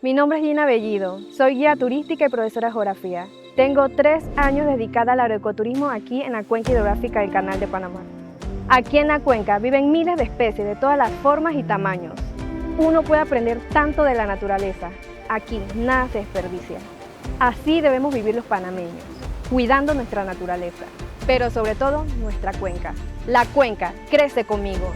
Mi nombre es Gina Bellido, soy guía turística y profesora de geografía. Tengo 3 años dedicada al agroecoturismo aquí en la cuenca hidrográfica del Canal de Panamá. Aquí en la cuenca viven miles de especies de todas las formas y tamaños. Uno puede aprender tanto de la naturaleza. Aquí nada se desperdicia. Así debemos vivir los panameños, cuidando nuestra naturaleza, pero sobre todo nuestra cuenca. La cuenca crece conmigo.